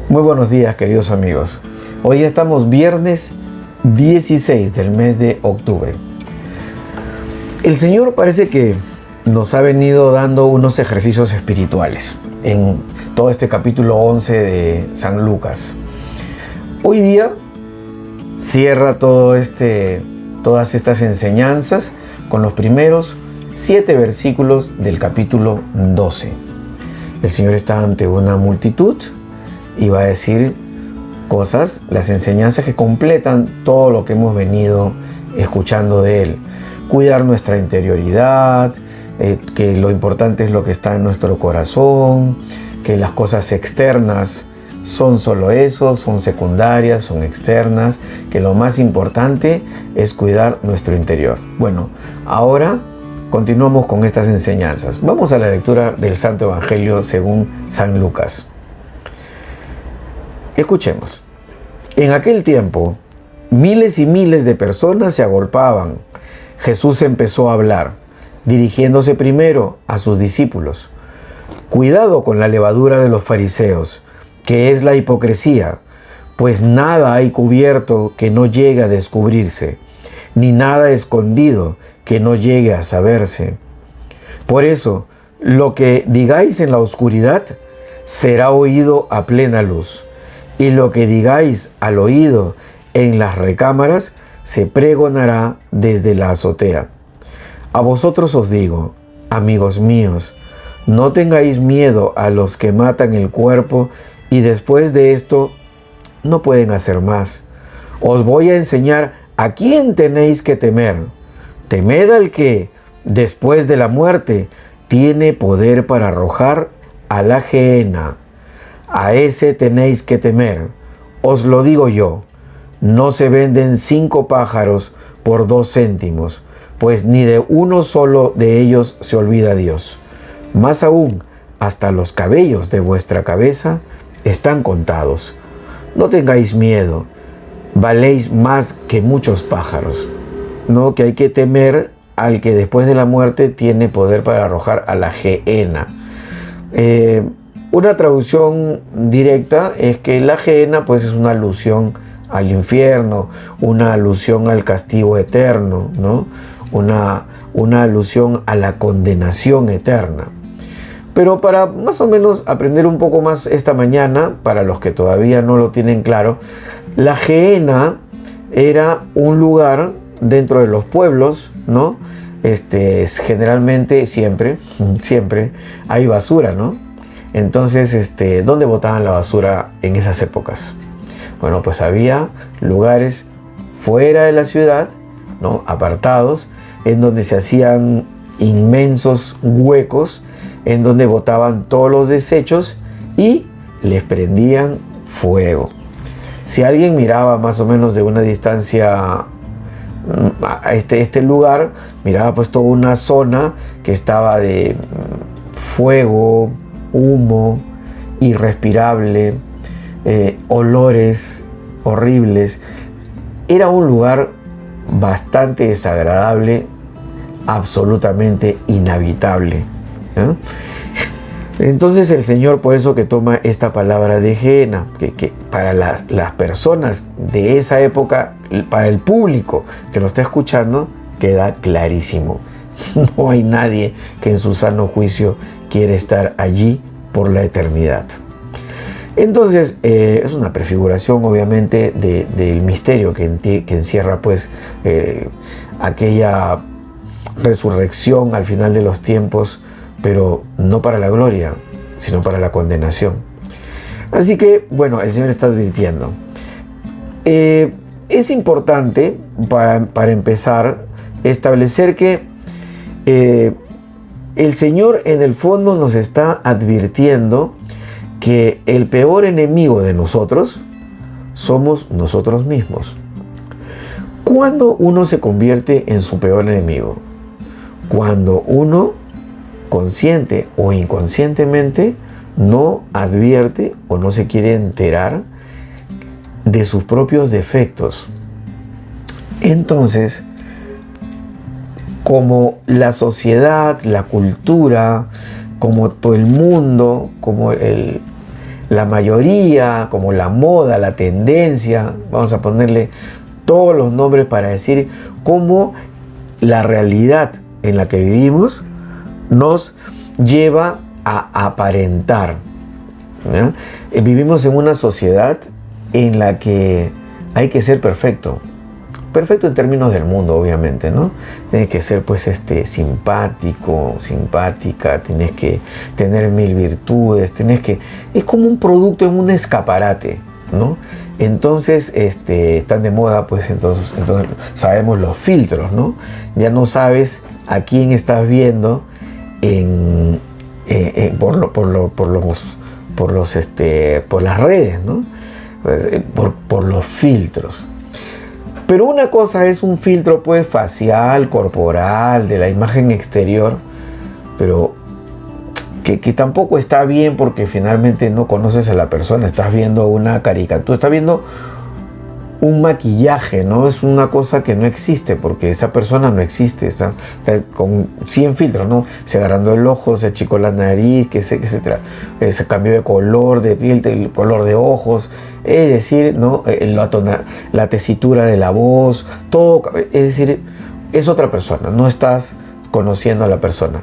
Muy buenos días, queridos amigos. Hoy estamos viernes 16 del mes de octubre. El Señor parece que nos ha venido dando unos ejercicios espirituales en todo este capítulo 11 de San Lucas. Hoy día cierra todas estas enseñanzas con los primeros 7 versículos del capítulo 12. El Señor está ante una multitud y va a decir cosas, las enseñanzas que completan todo lo que hemos venido escuchando de Él. Cuidar nuestra interioridad, que lo importante es lo que está en nuestro corazón, que las cosas externas son solo eso, son secundarias, son externas, que lo más importante es cuidar nuestro interior. Bueno, ahora continuamos con estas enseñanzas. Vamos a la lectura del Santo Evangelio según San Lucas. Escuchemos. En aquel tiempo, miles y miles de personas se agolpaban. Jesús empezó a hablar, dirigiéndose primero a sus discípulos. Cuidado con la levadura de los fariseos, que es la hipocresía, pues nada hay cubierto que no llegue a descubrirse, ni nada escondido que no llegue a saberse. Por eso, lo que digáis en la oscuridad será oído a plena luz, y lo que digáis al oído en las recámaras se pregonará desde la azotea. A vosotros os digo, amigos míos, no tengáis miedo a los que matan el cuerpo y después de esto no pueden hacer más. Os voy a enseñar a quién tenéis que temer. Temed al que, después de la muerte, tiene poder para arrojar a la gehenna. A ese tenéis que temer. Os lo digo yo, no se venden 5 pájaros por 2 céntimos, pues ni de uno solo de ellos se olvida Dios. Más aún, hasta los cabellos de vuestra cabeza están contados. No tengáis miedo, valéis más que muchos pájaros. No, que hay que temer al que después de la muerte tiene poder para arrojar a la gehenna. Una traducción directa es que la gehenna pues es una alusión al infierno, una alusión al castigo eterno, ¿no? Una alusión a la condenación eterna. Pero para más o menos aprender un poco más esta mañana, para los que todavía no lo tienen claro, la gehenna era un lugar dentro de los pueblos, ¿no? Generalmente siempre hay basura, ¿no? Entonces, ¿dónde botaban la basura en esas épocas? Bueno, pues había lugares fuera de la ciudad, ¿no? Apartados, en donde se hacían inmensos huecos, en donde botaban todos los desechos y les prendían fuego. Si alguien miraba más o menos de una distancia a este lugar, miraba pues toda una zona que estaba de fuego, humo irrespirable, olores horribles. Era un lugar bastante desagradable, absolutamente inhabitable, ¿no? Entonces el Señor por eso que toma esta palabra de gehenna, que para las personas de esa época, para el público que lo está escuchando, queda clarísimo. No hay nadie que en su sano juicio quiere estar allí por la eternidad. Entonces es una prefiguración obviamente del misterio que encierra pues aquella resurrección al final de los tiempos, pero no para la gloria, sino para la condenación. Así que, bueno, el Señor está advirtiendo. Es importante, para empezar, establecer que el Señor en el fondo nos está advirtiendo que el peor enemigo de nosotros somos nosotros mismos. ¿Cuándo uno se convierte en su peor enemigo? Cuando uno, consciente o inconscientemente, no advierte o no se quiere enterar de sus propios defectos. Entonces, como la sociedad, la cultura, como todo el mundo, como la mayoría, como la moda, la tendencia, vamos a ponerle todos los nombres para decir cómo la realidad en la que vivimos nos lleva a aparentar, ¿ya? Vivimos en una sociedad en la que hay que ser perfecto. Perfecto en términos del mundo, obviamente, ¿no? Tienes que ser, pues, simpático, simpática, tienes que tener 1000 virtudes, es como un producto en un escaparate, ¿no? Entonces, están de moda, pues, entonces sabemos los filtros, ¿no? Ya no sabes a quién estás viendo por las redes, ¿no? Entonces, por los filtros. Pero una cosa es un filtro, pues, facial, corporal, de la imagen exterior, pero que tampoco está bien, porque finalmente no conoces a la persona, estás viendo una caricatura, estás viendo un maquillaje, ¿no? Es una cosa que no existe, porque esa persona no existe, está con 100 filtros, ¿no? Se agrandó el ojo, se achicó la nariz, etcétera, se cambió de color de piel, el color de ojos, es decir, ¿no? La tesitura de la voz, todo, es decir, es otra persona, no estás conociendo a la persona.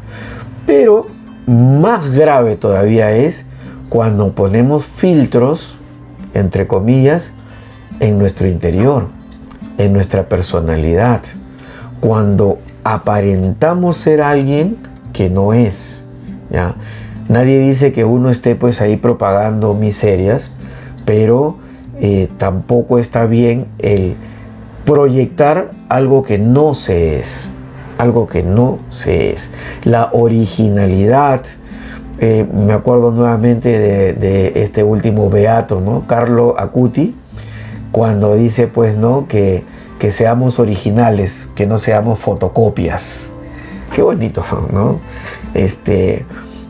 Pero más grave todavía es cuando ponemos filtros, entre comillas, en nuestro interior, en nuestra personalidad, cuando aparentamos ser alguien que no es, ¿ya? Nadie dice que uno esté, pues, ahí propagando miserias, pero tampoco está bien el proyectar algo que no se es, algo que no se es. La originalidad, me acuerdo nuevamente de este último beato, ¿no? Carlo Acuti, cuando dice, pues, ¿no? que seamos originales, que no seamos fotocopias. Qué bonito, ¿no?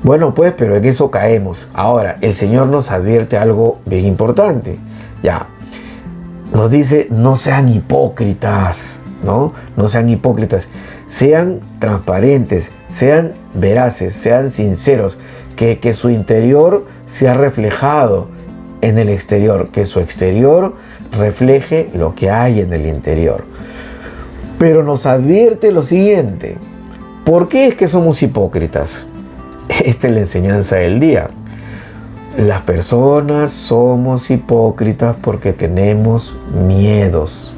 Bueno, pues, pero en eso caemos. Ahora, el Señor nos advierte algo bien importante. Ya, nos dice, no sean hipócritas, ¿no? No sean hipócritas. Sean transparentes, sean veraces, sean sinceros. Que su interior sea reflejado en el exterior, que su exterior refleje lo que hay en el interior. Pero nos advierte lo siguiente: ¿por qué es que somos hipócritas? Esta es la enseñanza del día. Las personas somos hipócritas porque tenemos miedos.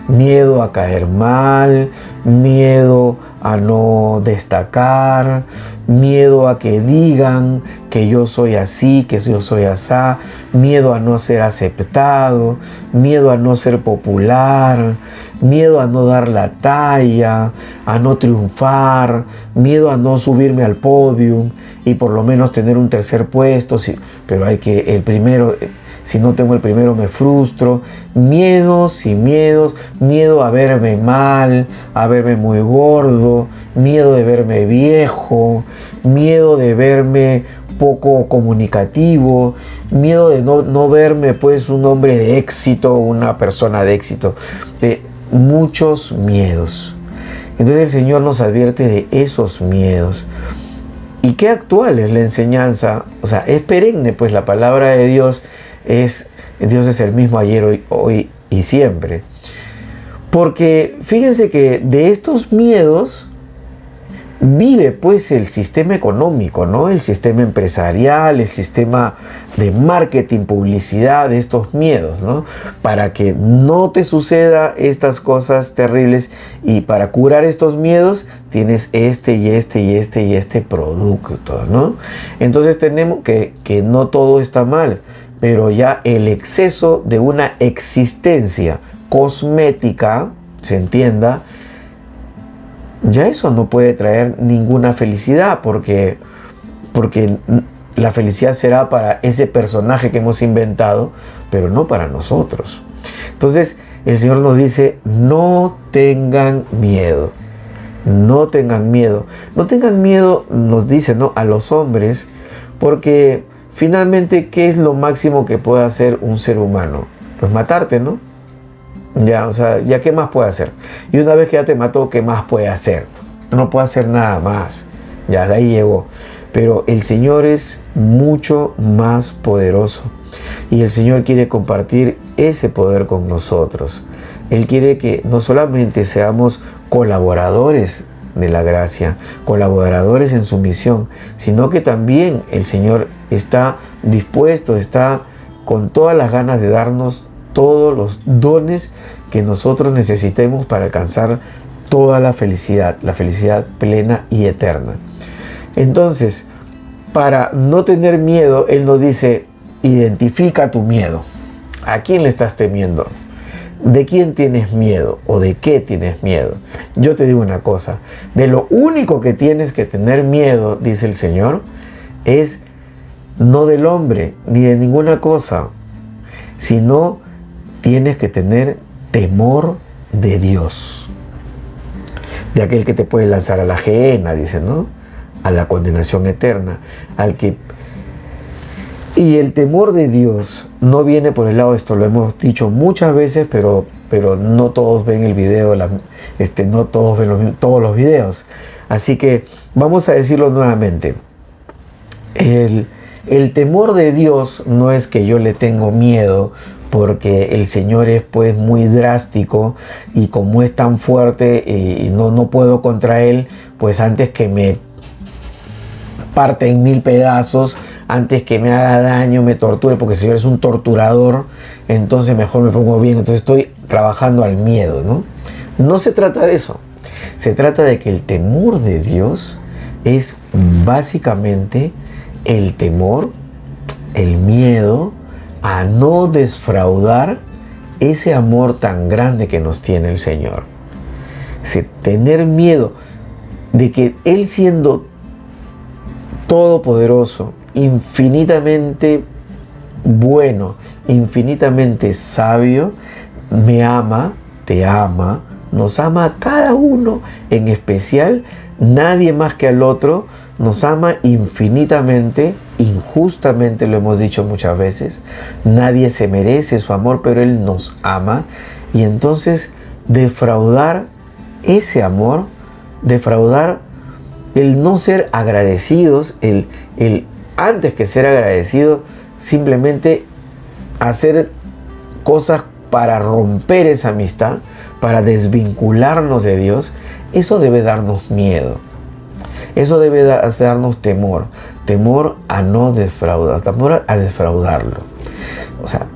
Miedo a caer mal, miedo a no destacar, miedo a que digan que yo soy así, que yo soy asá, miedo a no ser aceptado, miedo a no ser popular, miedo a no dar la talla, a no triunfar, miedo a no subirme al podio y por lo menos tener un tercer puesto, sí, pero hay que el primero. Si no tengo el primero me frustro. Miedos y miedos. Miedo a verme mal, a verme muy gordo. Miedo de verme viejo. Miedo de verme poco comunicativo. Miedo de no verme, pues, un hombre de éxito, una persona de éxito. Muchos miedos. Entonces el Señor nos advierte de esos miedos. Y qué actual es la enseñanza. O sea, es perenne, pues la palabra de Dios es el mismo ayer, hoy y siempre. Porque fíjense que de estos miedos vive, pues, el sistema económico, ¿no? El sistema empresarial, el sistema de marketing, publicidad, de estos miedos, ¿no? Para que no te suceda estas cosas terribles y para curar estos miedos tienes este producto, ¿no? Entonces tenemos que no todo está mal, pero ya el exceso de una existencia cosmética, se entienda, ya eso no puede traer ninguna felicidad, porque la felicidad será para ese personaje que hemos inventado, pero no para nosotros. Entonces el Señor nos dice, no tengan miedo, no tengan miedo. No tengan miedo, nos dice, ¿no?, a los hombres, porque finalmente, ¿qué es lo máximo que puede hacer un ser humano? Pues matarte, ¿no? Ya, o sea, ¿ya qué más puede hacer? Y una vez que ya te mató, ¿qué más puede hacer? No puede hacer nada más. Ya, de ahí llegó. pero el Señor es mucho más poderoso y el Señor quiere compartir ese poder con nosotros. Él quiere que no solamente seamos colaboradores de la gracia, colaboradores en su misión, sino que también el Señor está dispuesto, está con todas las ganas de darnos todos los dones que nosotros necesitemos para alcanzar toda la felicidad plena y eterna. Entonces, para no tener miedo, Él nos dice, identifica tu miedo. ¿A quién le estás temiendo? ¿De quién tienes miedo o de qué tienes miedo? Yo te digo una cosa, de lo único que tienes que tener miedo, dice el Señor, es no del hombre ni de ninguna cosa, sino tienes que tener temor de Dios, de aquel que te puede lanzar a la gehenna, dice, ¿no? A la condenación eterna, al que... Y el temor de Dios no viene por el lado, esto lo hemos dicho muchas veces, pero no todos ven el video, no todos ven todos los videos. Así que vamos a decirlo nuevamente. El temor de Dios no es que yo le tengo miedo porque el Señor es pues muy drástico y como es tan fuerte y no puedo contra Él, pues antes que me parte en 1000 pedazos, antes que me haga daño, me torture, porque el Señor es un torturador, entonces mejor me pongo bien, entonces estoy trabajando al miedo, ¿no? No se trata de eso, se trata de que el temor de Dios es básicamente el temor, el miedo a no defraudar ese amor tan grande que nos tiene el Señor. Es decir, tener miedo de que Él siendo todopoderoso, infinitamente bueno, infinitamente sabio, me ama, te ama, nos ama a cada uno en especial, nadie más que al otro, nos ama infinitamente, injustamente, lo hemos dicho muchas veces, nadie se merece su amor, pero Él nos ama, y entonces defraudar ese amor, defraudar el no ser agradecidos, el antes que ser agradecido, simplemente hacer cosas para romper esa amistad, para desvincularnos de Dios, eso debe darnos miedo. Eso debe darnos temor. Temor a no defraudar, temor a defraudarlo. O sea,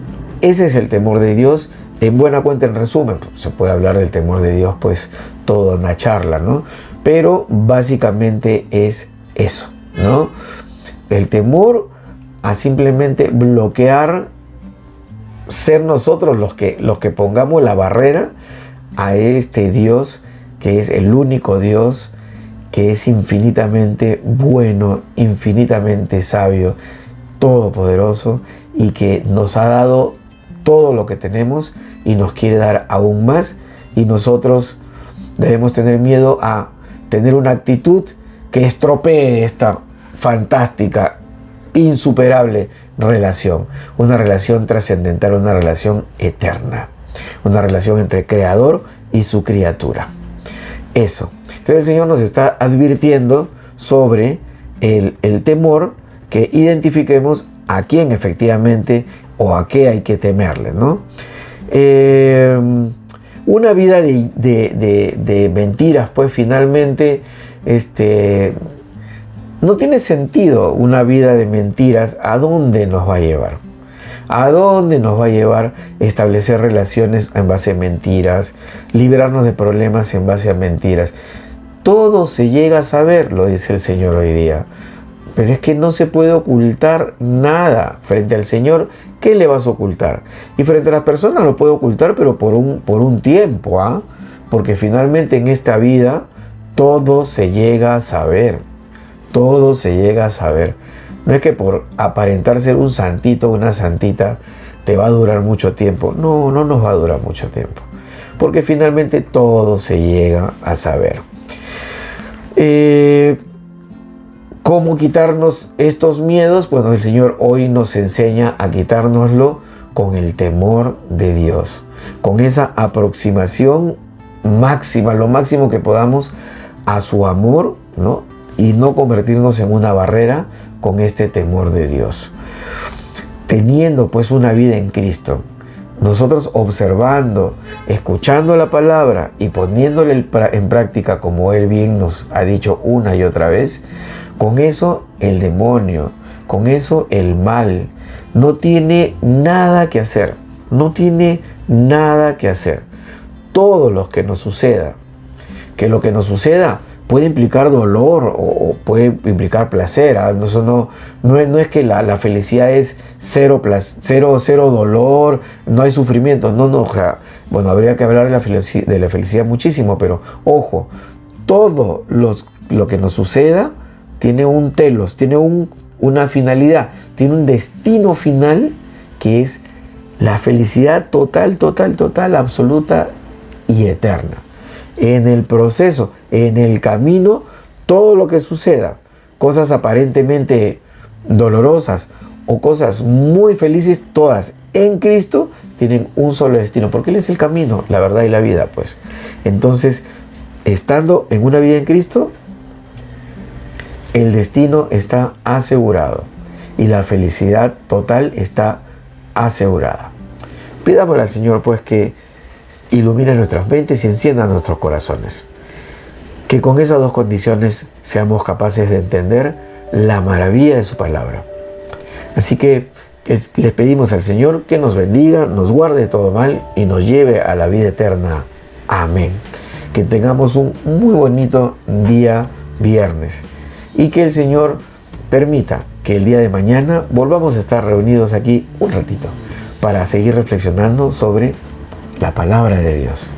ese es el temor de Dios. En buena cuenta, en resumen, se puede hablar del temor de Dios, pues, toda una charla, ¿no? Pero básicamente es eso, ¿no? El temor a simplemente bloquear, ser nosotros los que pongamos la barrera a este Dios que es el único Dios, que es infinitamente bueno, infinitamente sabio, todopoderoso y que nos ha dado todo lo que tenemos y nos quiere dar aún más, y nosotros debemos tener miedo a tener una actitud que estropee esta fantástica, insuperable relación, una relación trascendental, una relación eterna, una relación entre Creador y su criatura. Eso. Entonces el Señor nos está advirtiendo sobre el temor, que identifiquemos a quién efectivamente o a qué hay que temerle, ¿no? Una vida de mentiras, pues finalmente no tiene sentido. Una vida de mentiras, ¿a dónde nos va a llevar? ¿A dónde nos va a llevar establecer relaciones en base a mentiras, librarnos de problemas en base a mentiras? Todo se llega a saber, lo dice el Señor hoy día. Pero es que no se puede ocultar nada. Frente al Señor, ¿qué le vas a ocultar? Y frente a las personas lo puede ocultar, pero por un tiempo, ¿ah? Porque finalmente en esta vida todo se llega a saber. Todo se llega a saber. No es que por aparentar ser un santito o una santita te va a durar mucho tiempo. No, no nos va a durar mucho tiempo. Porque finalmente todo se llega a saber. ¿Cómo quitarnos estos miedos? Bueno, el Señor hoy nos enseña a quitárnoslo con el temor de Dios, con esa aproximación máxima, lo máximo que podamos a su amor, ¿no? y no convertirnos en una barrera con este temor de Dios. Teniendo pues una vida en Cristo, nosotros observando, escuchando la palabra y poniéndole en práctica como Él bien nos ha dicho una y otra vez, con eso el demonio, con eso el mal, no tiene nada que hacer. No tiene nada que hacer. Todo lo que nos suceda, que lo que nos suceda puede implicar dolor o puede implicar placer. Eso no es que la felicidad es cero dolor, no hay sufrimiento. No, o sea, bueno, habría que hablar de la felicidad muchísimo, pero ojo, todo lo que nos suceda tiene un telos, tiene una finalidad, tiene un destino final que es la felicidad total, absoluta y eterna. En el proceso, en el camino, todo lo que suceda, cosas aparentemente dolorosas o cosas muy felices, todas en Cristo tienen un solo destino, porque Él es el camino, la verdad y la vida, pues. Entonces, estando en una vida en Cristo, el destino está asegurado y la felicidad total está asegurada. Pidámosle al Señor pues que ilumine nuestras mentes y encienda nuestros corazones. Que con esas dos condiciones seamos capaces de entender la maravilla de su palabra. Así que les pedimos al Señor que nos bendiga, nos guarde de todo mal y nos lleve a la vida eterna. Amén. Que tengamos un muy bonito día viernes y que el Señor permita que el día de mañana volvamos a estar reunidos aquí un ratito para seguir reflexionando sobre la palabra de Dios.